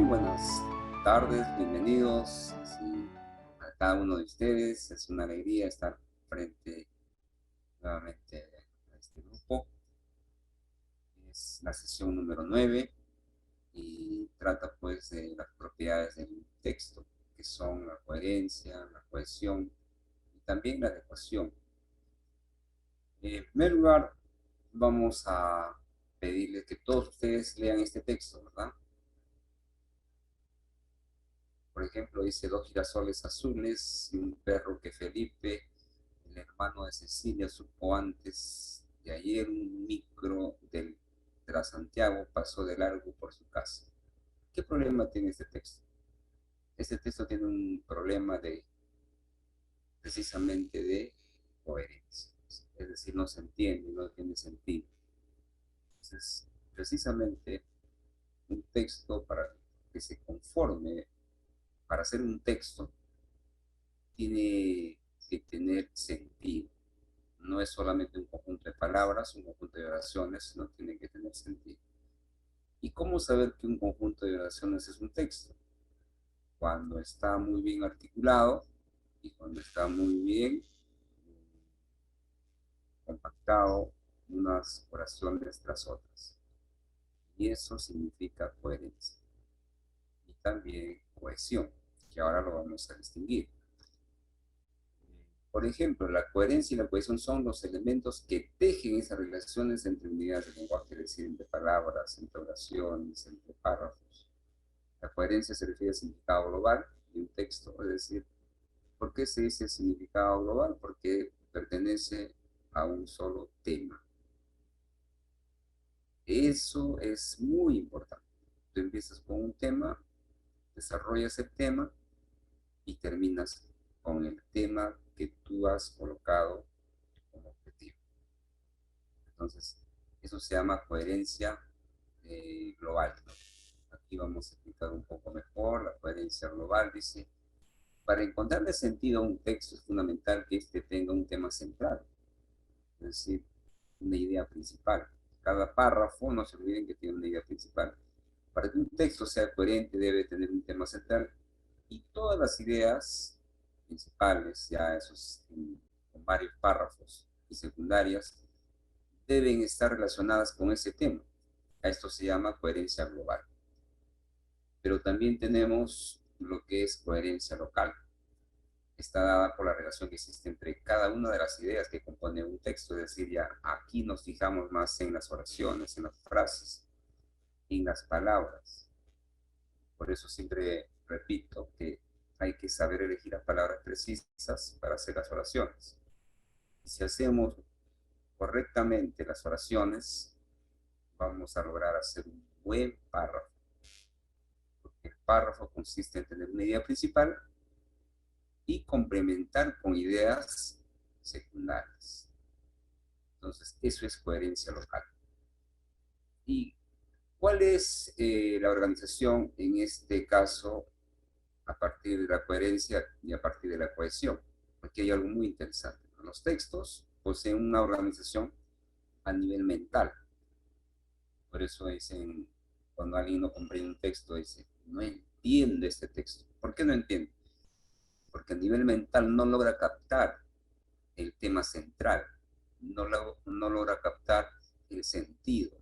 buenas tardes, bienvenidos a cada uno de ustedes. Es una alegría estar frente nuevamente a este grupo. Es la sesión número 9 y trata pues de las propiedades del texto, que son la coherencia, la cohesión y también la adecuación. En primer lugar, vamos a pedirles que todos ustedes lean este texto, ¿verdad? Por ejemplo, dice: dos girasoles azules y un perro que Felipe, el hermano de Cecilia, supo antes de ayer. Un micro del Transantiago pasó de largo por su casa. ¿Qué problema tiene este texto? Este texto tiene un problema precisamente de coherencia. Es decir, no se entiende, no tiene sentido. Entonces, precisamente un texto, para que se conforme, para hacer un texto, tiene que tener sentido. No es solamente un conjunto de palabras, un conjunto de oraciones, sino tiene que tener sentido. ¿Y cómo saber que un conjunto de oraciones es un texto? Cuando está muy bien articulado y cuando está muy bien compactado, unas oraciones tras otras. Y eso significa coherencia. Y también cohesión, que ahora lo vamos a distinguir. Por ejemplo, la coherencia y la cohesión son los elementos que tejen esas relaciones entre unidades de lenguaje, es decir, entre palabras, entre oraciones, entre párrafos. La coherencia se refiere al significado global de un texto, es decir, ¿por qué se dice significado global? Porque pertenece a un solo tema. Eso es muy importante. Tú empiezas con un tema, desarrollas el tema y terminas con el tema que tú has colocado como objetivo. Entonces, eso se llama coherencia global. Aquí vamos a explicar un poco mejor la coherencia global. Dice: para encontrarle sentido a un texto es fundamental que éste tenga un tema central, es decir, una idea principal. Cada párrafo, no se olviden que tiene una idea principal. Para que un texto sea coherente debe tener un tema central y todas las ideas principales, ya esos con varios párrafos y secundarias, deben estar relacionadas con ese tema. A esto se llama coherencia global. Pero también tenemos lo que es coherencia local. Está dada por la relación que existe entre cada una de las ideas que compone un texto, es decir, ya aquí nos fijamos más en las oraciones, en las frases, en las palabras. Por eso siempre repito que hay que saber elegir las palabras precisas para hacer las oraciones. Y si hacemos correctamente las oraciones, vamos a lograr hacer un buen párrafo. Porque el párrafo consiste en tener una idea principal y complementar con ideas secundarias. Entonces, eso es coherencia local. ¿Y cuál es la organización en este caso a partir de la coherencia y a partir de la cohesión? Aquí hay algo muy interesante. Los textos poseen una organización a nivel mental. Por eso dicen, cuando alguien no comprende un texto, dice: no entiende este texto. ¿Por qué no entiende? Porque a nivel mental no logra captar el tema central, no logra captar el sentido,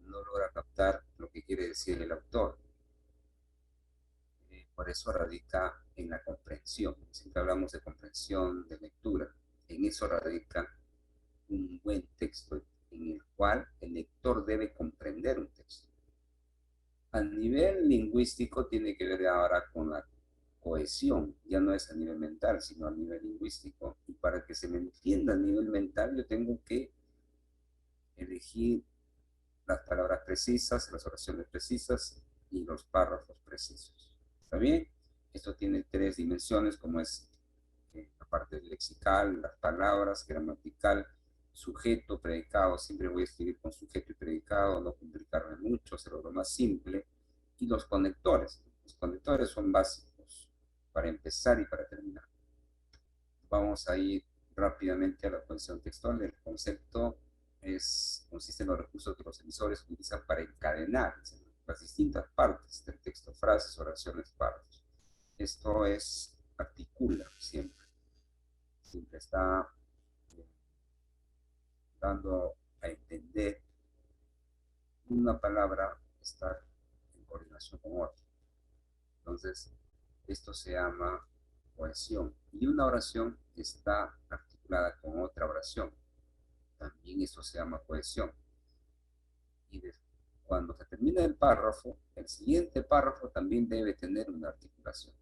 no logra captar lo que quiere decir el autor. Por eso radica en la comprensión. Siempre hablamos de comprensión, de lectura. En eso radica un buen texto en el cual el lector debe comprender un texto. A nivel lingüístico tiene que ver ahora con la cohesión, ya no es a nivel mental, sino a nivel lingüístico. Y para que se me entienda a nivel mental, yo tengo que elegir las palabras precisas, las oraciones precisas y los párrafos precisos. ¿Está bien? Esto tiene tres dimensiones, como es la parte lexical, las palabras, gramatical, sujeto, predicado. Siempre voy a escribir con sujeto y predicado, no complicarme mucho, hacerlo lo más simple. Y los conectores. Los conectores son básicos para empezar y para terminar. Vamos a ir rápidamente a la cohesión textual. El concepto consiste en los recursos que los emisores utilizan para encadenar las distintas partes del texto frases, oraciones, párrafos. Esto es, articula siempre. Siempre está dando a entender una palabra está en coordinación con otra. Entonces, esto se llama cohesión. Y una oración está articulada con otra oración. También eso se llama cohesión. Y cuando se termina el párrafo, el siguiente párrafo también debe tener una articulación.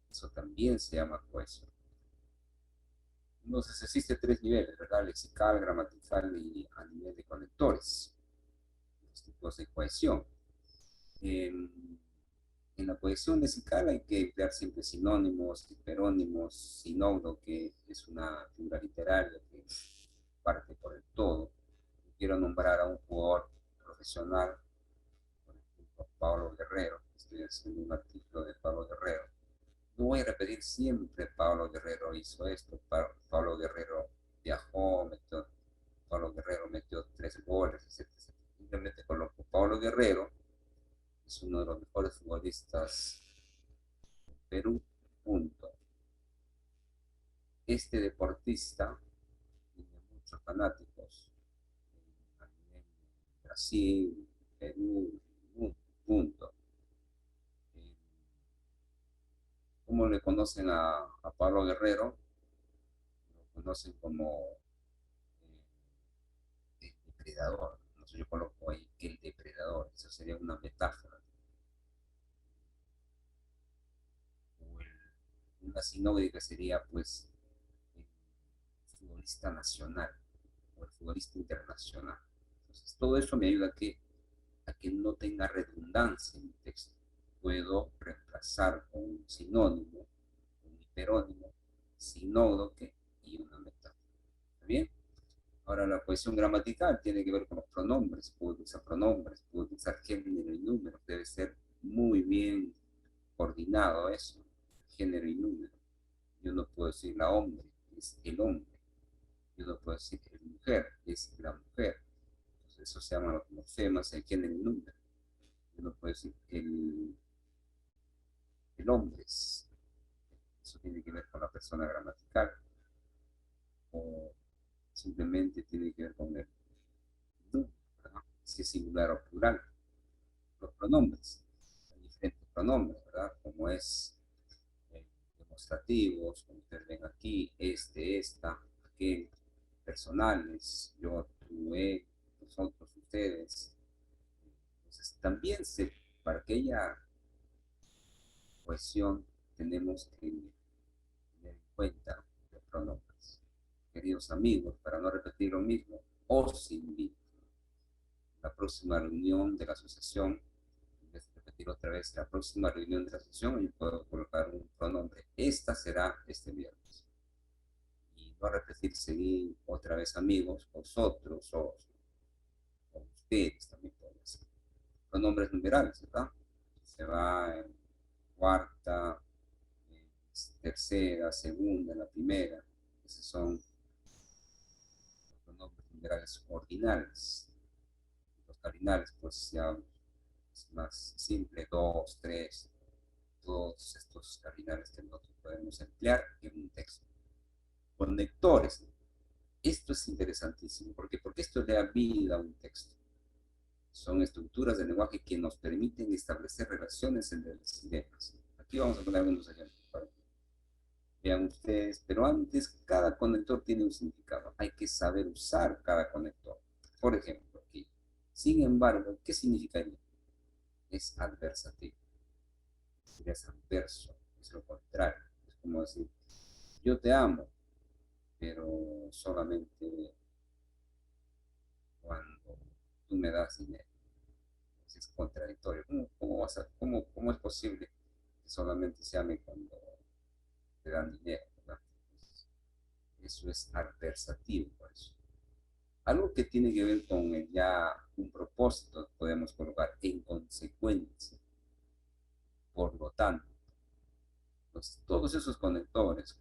Eso también se llama cohesión. Entonces existe tres niveles, ¿verdad? Lexical, gramatical y a nivel de conectores. Los tipos de cohesión. En la cohesión lexical hay que emplear siempre sinónimos, hiperónimos, sinónimo, que es una figura literaria que es parte por el todo. Quiero nombrar a un jugador profesional, por ejemplo, Pablo Guerrero. Estoy haciendo un artículo de Pablo Guerrero. No voy a repetir siempre Pablo Guerrero hizo esto, Pablo Guerrero viajó, Pablo Guerrero metió 3 goles, etcétera. Simplemente coloco Pablo Guerrero, es uno de los mejores futbolistas de Perú, punto. Este deportista tiene muchos fanáticos en Brasil, Perú, punto. ¿Cómo le conocen a Pablo Guerrero? Lo conocen como el depredador. No sé, yo coloco ahí el depredador, eso sería una metáfora. Una sinódica sería pues el futbolista nacional o el futbolista internacional. Entonces todo eso me ayuda a que no tenga redundancia en mi texto. Puedo reemplazar con un sinónimo, un hiperónimo, sinódoque y una metáfora. ¿Está bien? Ahora la cohesión gramatical tiene que ver con los pronombres. Puedo utilizar género y número. Debe ser muy bien coordinado eso, género y número. Yo no puedo decir la hombre, es el hombre. Yo no puedo decir el mujer, es la mujer. Entonces eso se llama los morfemas, el género y número. Yo no puedo decir el hombre. Eso tiene que ver con la persona gramatical. O simplemente tiene que ver con el número, ¿verdad? Si es singular o plural. Los pronombres. Hay diferentes pronombres, ¿verdad? Como es demostrativos, como ustedes ven aquí, este, esta, aquel, personales, yo, tú, él, nosotros, ustedes. Entonces, también para que haya cohesión tenemos que tener en cuenta los pronombres. Queridos amigos, para no repetir lo mismo, os invito a la próxima reunión de la asociación. En vez de repetir otra vez la próxima reunión de la asociación, yo puedo colocar un pronombre. Esta será este viernes. Y no repetir, seguir otra vez amigos, vosotros, o ustedes también pueden ser. Pronombres numerales, ¿verdad? Se va en cuarta, tercera, segunda, la primera. Esos son los pronombres numerales ordinales. Los cardinales, pues ya es más simple, dos, tres, todos estos cardinales que nosotros podemos emplear en un texto. Conectores. Esto es interesantísimo. ¿Por qué? Porque esto le da vida a un texto. Son estructuras de lenguaje que nos permiten establecer relaciones entre las ideas. Aquí vamos a poner algunos ejemplos para que vean ustedes, pero antes cada conector tiene un significado. Hay que saber usar cada conector. Por ejemplo, aquí. Sin embargo, ¿qué significaría? Es adversativo. Es adverso, es lo contrario. Es como decir, yo te amo, pero solamente cuando tú me das dinero. Es contradictorio. ¿Cómo es posible que solamente se ame cuando te dan dinero? ¿Verdad? Eso es adversativo, por eso. Algo que tiene que ver con ya un propósito, podemos colocar en consecuencia. Por lo tanto, todos esos conectores,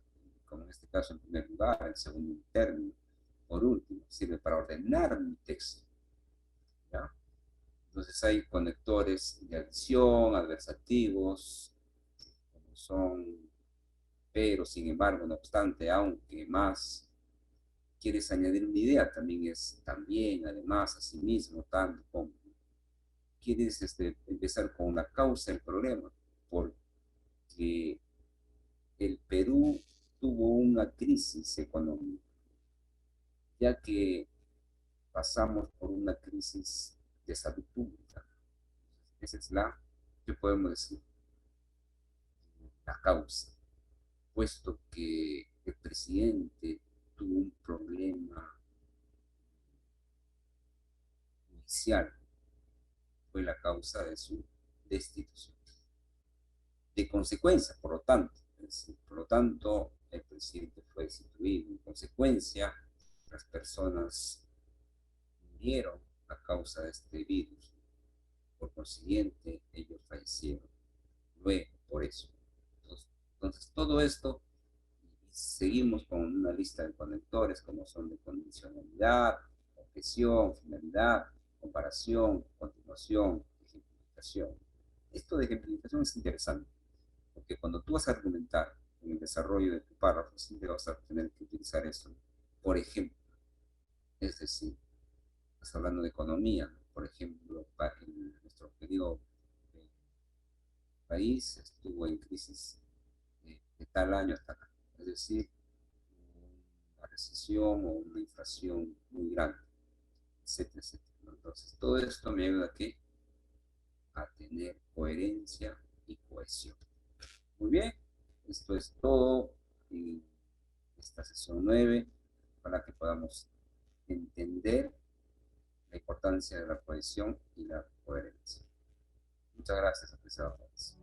como en este caso en primer lugar, el segundo término, por último, sirve para ordenar mi texto. ¿Ya? Entonces hay conectores de adición, adversativos, como son, pero sin embargo, no obstante, aunque más quieres añadir una idea, también es también, además, asimismo, tanto como quieres empezar con la causa del problema, porque el Perú tuvo una crisis económica, ya que pasamos por una crisis de salud pública. Esa es que podemos decir, la causa, puesto que el presidente tuvo un problema judicial, fue la causa de su destitución. De consecuencia, por lo tanto, el presidente fue destituido. En consecuencia, las personas murieron a causa de este virus. Por consiguiente, ellos fallecieron luego por eso. Entonces todo esto, seguimos con una lista de conectores como son de condicionalidad, objeción, finalidad, comparación, continuación, ejemplificación. Esto de ejemplificación es interesante, porque cuando tú vas a argumentar en el desarrollo de tu párrafo, siempre vas a tener que utilizar eso. Por ejemplo, es decir, estás hablando de economía, ¿no? Por ejemplo, en nuestro querido país estuvo en crisis de tal año hasta acá. Es decir, una recesión o una inflación muy grande, etcétera, etcétera. Entonces, todo esto me ayuda a tener coherencia y cohesión. Muy bien, esto es todo en esta sesión 9 para que podamos entender la importancia de la cohesión y la coherencia. Muchas gracias, apreciados.